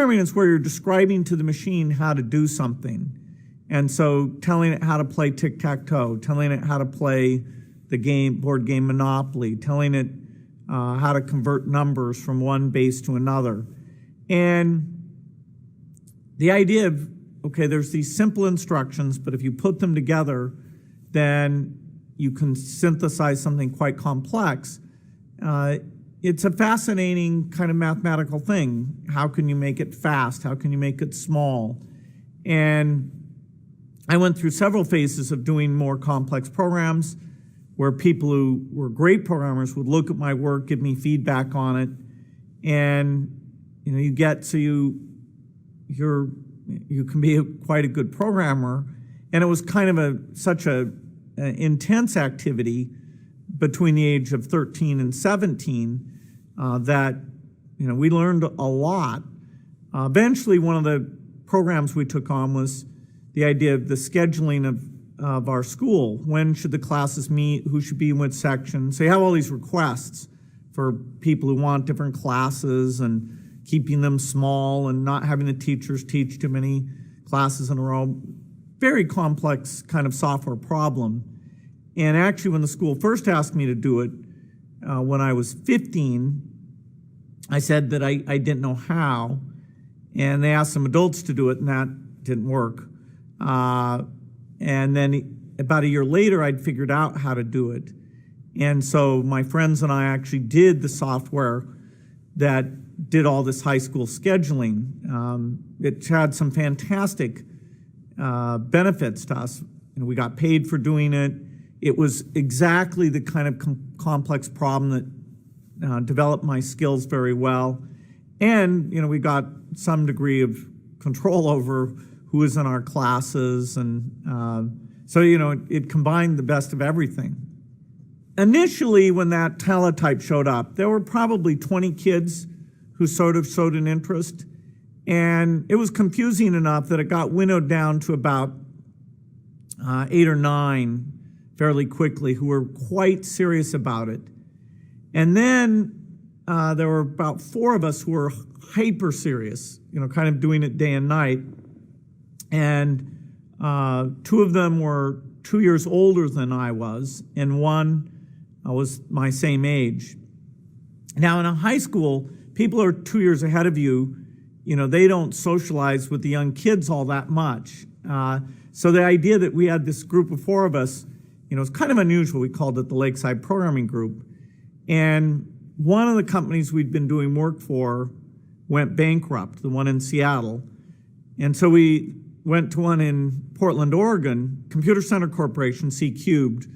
programming is where you're describing to the machine how to do something. And so telling it how to play tic-tac-toe, telling it how to play the board game Monopoly, telling it how to convert numbers from one base to another. And the idea of, okay, there's these simple instructions, but if you put them together, then you can synthesize something quite complex. It's a fascinating kind of mathematical thing. How can you make it fast? How can you make it small? And I went through several phases of doing more complex programs where people who were great programmers would look at my work, give me feedback on it, and you get so you can be quite a good programmer. And it was kind of such an intense activity between the age of 13 and 17 that we learned a lot. Eventually, one of the programs we took on was the idea of the scheduling of our school. When should the classes meet? Who should be in which section? So you have all these requests for people who want different classes and keeping them small and not having the teachers teach too many classes in a row. Very complex kind of software problem. And actually, when the school first asked me to do it, when I was 15, I said that I didn't know how. And they asked some adults to do it, and that didn't work. And then about a year later, I'd figured out how to do it. And so my friends and I actually did the software that did all this high school scheduling. It had some fantastic benefits to us. We got paid for doing it. It was exactly the kind of complex problem that developed my skills very well. And, we got some degree of control over who was in our classes. And so, it combined the best of everything. Initially, when that teletype showed up, there were probably 20 kids who sort of showed an interest. And it was confusing enough that it got winnowed down to about 8 or 9 fairly quickly who were quite serious about it. And then there were about 4 of us who were hyper serious, kind of doing it day and night. And 2 of them were 2 years older than I was, and 1 was my same age. Now, in a high school, people are 2 years ahead of you. They don't socialize with the young kids all that much. So the idea that we had this group of 4 of us, was kind of unusual. We called it the Lakeside Programming Group. And one of the companies we'd been doing work for went bankrupt, the one in Seattle. And so we went to one in Portland, Oregon, Computer Center Corporation, C Cubed,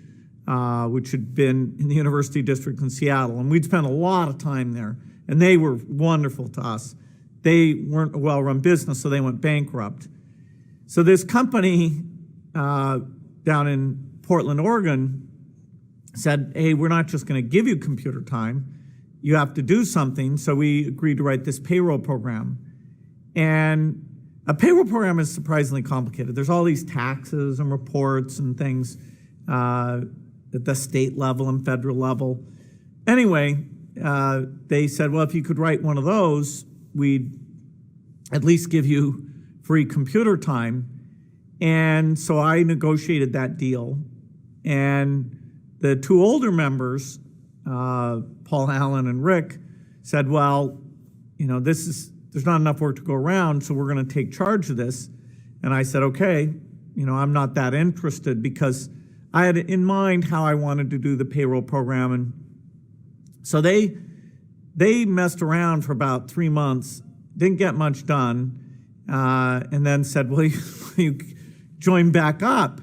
which had been in the University District in Seattle. And we'd spent a lot of time there. And they were wonderful to us. They weren't a well-run business, so they went bankrupt. So this company down in Portland, Oregon, said, hey, we're not just going to give you computer time. You have to do something. So we agreed to write this payroll program. And a payroll program is surprisingly complicated. There's all these taxes and reports and things at the state level and federal level. Anyway, they said, well, if you could write one of those, we'd at least give you free computer time. And so I negotiated that deal. And the 2 older members, Paul Allen and Rick, said, well, there's not enough work to go around, so we're going to take charge of this. And I said, okay, I'm not that interested, because I had in mind how I wanted to do the payroll program. And so they messed around for about 3 months, didn't get much done, and then said, well, you join back up.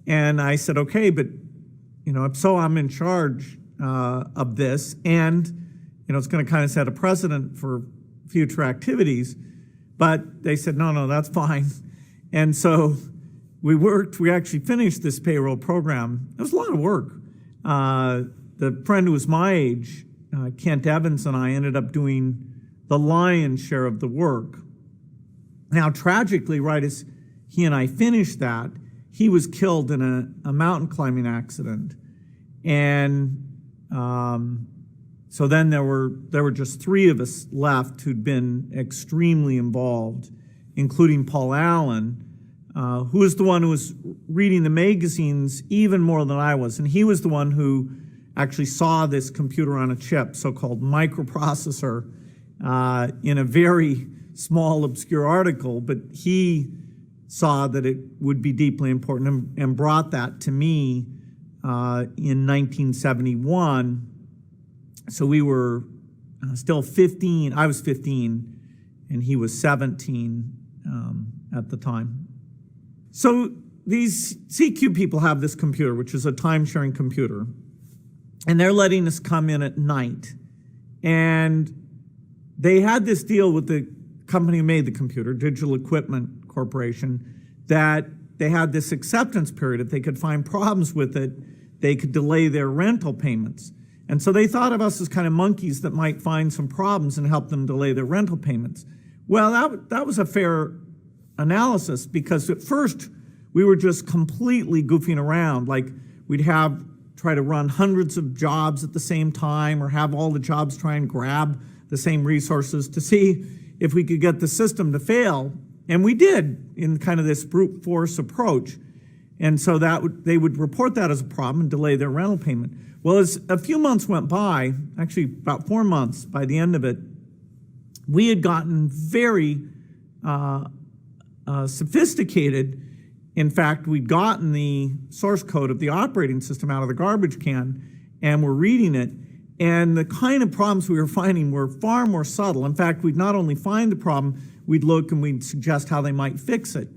And I said, okay, but, so I'm in charge of this, and, it's going to kind of set a precedent for future activities. But they said, no, that's fine. And so we actually finished this payroll program. It was a lot of work. The friend who was my age, Kent Evans, and I ended up doing the lion's share of the work. Now, tragically, right as he and I finished that, he was killed in a mountain climbing accident. And So then there were just 3 of us left who'd been extremely involved, including Paul Allen, who was the one who was reading the magazines even more than I was. And he was the one who actually saw this computer on a chip, so-called microprocessor, in a very small, obscure article. But he saw that it would be deeply important and brought that to me in 1971. So we were still 15. I was 15, and he was 17 at the time. So these CQ people have this computer, which is a time-sharing computer, and they're letting us come in at night. And they had this deal with the company who made the computer, Digital Equipment Corporation, that they had this acceptance period. If they could find problems with it, they could delay their rental payments. And so they thought of us as kind of monkeys that might find some problems and help them delay their rental payments. Well, that was a fair analysis, because at first we were just completely goofing around. Like, we'd try to run hundreds of jobs at the same time, or have all the jobs try and grab the same resources to see if we could get the system to fail. And we did, in kind of this brute force approach. And so they would report that as a problem and delay their rental payment. Well, as a few months went by, actually about 4 months by the end of it, we had gotten very sophisticated. In fact, we'd gotten the source code of the operating system out of the garbage can, and we're reading it. And the kind of problems we were finding were far more subtle. In fact, we'd not only find the problem, we'd look and we'd suggest how they might fix it.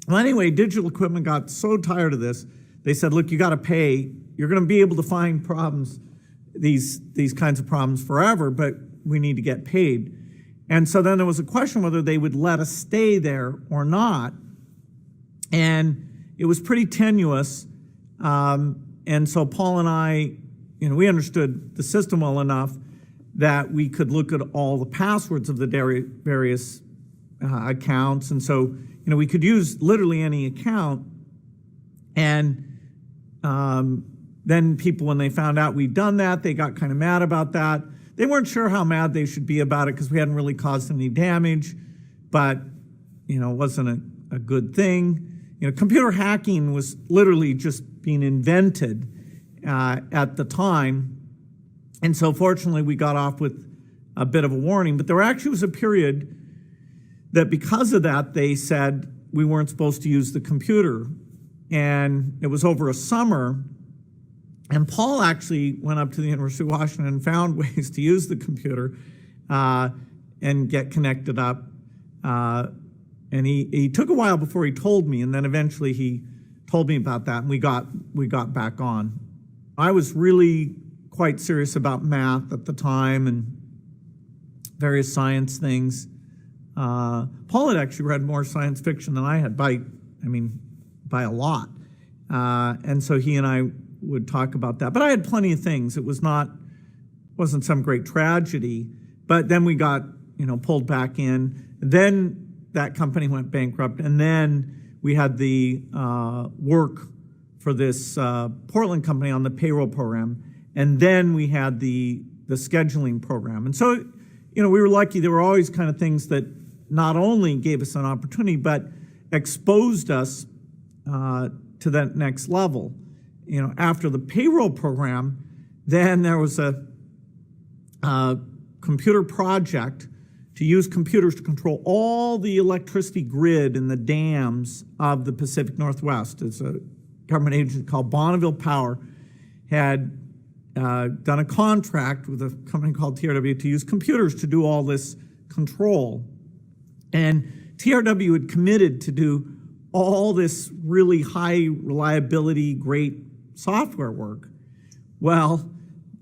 Well, anyway, Digital Equipment got so tired of this, they said, look, you got to pay. You're going to be able to find problems, these kinds of problems forever, but we need to get paid. And so then there was a question whether they would let us stay there or not. And it was pretty tenuous. And so Paul and I, we understood the system well enough that we could look at all the passwords of the various accounts. And so, we could use literally any account. And then people, when they found out we'd done that, they got kind of mad about that. They weren't sure how mad they should be about it, because we hadn't really caused any damage, but, it wasn't a good thing. Computer hacking was literally just being invented at the time. And so fortunately, we got off with a bit of a warning. But there actually was a period that, because of that, they said we weren't supposed to use the computer. And it was over a summer. And Paul actually went up to the University of Washington and found ways to use the computer and get connected up. And he took a while before he told me, and then eventually he told me about that, and we got back on. I was really quite serious about math at the time and various science things. Paul had actually read more science fiction than I had by a lot. And so he and I would talk about that. But I had plenty of things. It wasn't some great tragedy. But then we got, pulled back in. Then that company went bankrupt. And then we had the work for this Portland company on the payroll program. And then we had the scheduling program. And so, we were lucky. There were always kind of things that not only gave us an opportunity, but exposed us to that next level. After the payroll program, then there was a computer project to use computers to control all the electricity grid in the dams of the Pacific Northwest. It's a government agency called Bonneville Power had done a contract with a company called TRW to use computers to do all this control. And TRW had committed to do all this really high reliability, great software work. Well,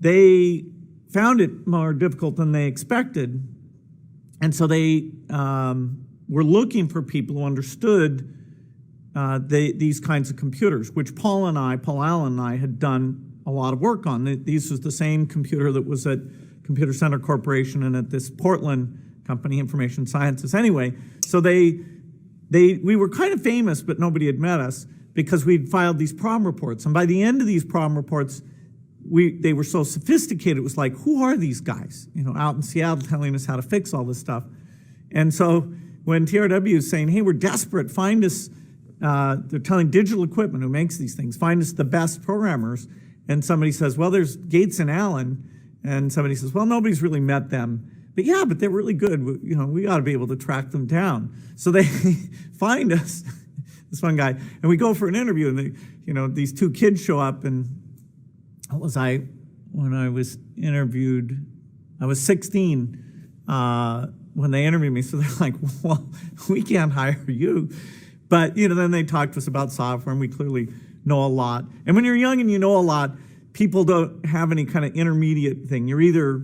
they found it more difficult than they expected. And so they were looking for people who understood these kinds of computers, which Paul Allen and I had done a lot of work on. This was the same computer that was at Computer Center Corporation and at this Portland company, Information Sciences. Anyway, so we were kind of famous, but nobody had met us because we'd filed these problem reports. And by the end of these problem reports, they were so sophisticated, it was like, who are these guys, out in Seattle telling us how to fix all this stuff? And so when TRW is saying, hey, we're desperate, find us, they're telling Digital Equipment, who makes these things, find us the best programmers. And somebody says, well, there's Gates and Allen. And somebody says, well, nobody's really met them. But yeah, but they're really good. We ought to be able to track them down. So they find us, this one guy, and we go for an interview, and these two kids show up, and when I was interviewed, I was 16 when they interviewed me. So they're like, well, we can't hire you. But, then they talk to us about software, and we clearly know a lot. And when you're young and you know a lot, people don't have any kind of intermediate thing. You're either,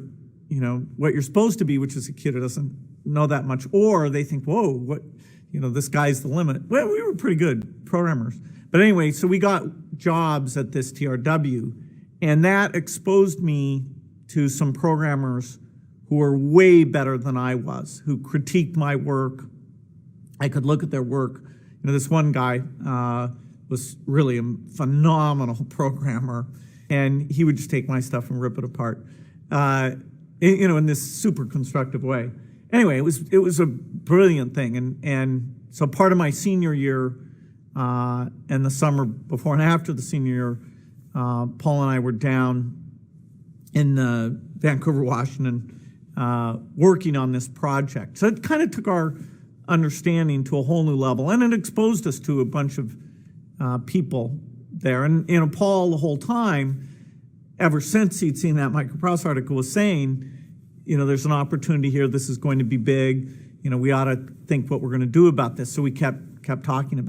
what you're supposed to be, which is a kid who doesn't know that much, or they think, whoa, what, this guy's the limit. Well, we were pretty good programmers. But anyway, so we got jobs at this TRW, and that exposed me to some programmers who were way better than I was, who critiqued my work. I could look at their work. This one guy was really a phenomenal programmer, and he would just take my stuff and rip it apart, in this super constructive way. Anyway, it was a brilliant thing, and so part of my senior year and the summer before and after the senior year, Paul and I were down in Vancouver, Washington, working on this project. So it kind of took our understanding to a whole new level, and it exposed us to a bunch of people there. And Paul, the whole time, ever since he'd seen that microprocessor article, was saying, there's an opportunity here. This is going to be big. We ought to think what we're going to do about this. So we kept talking about it.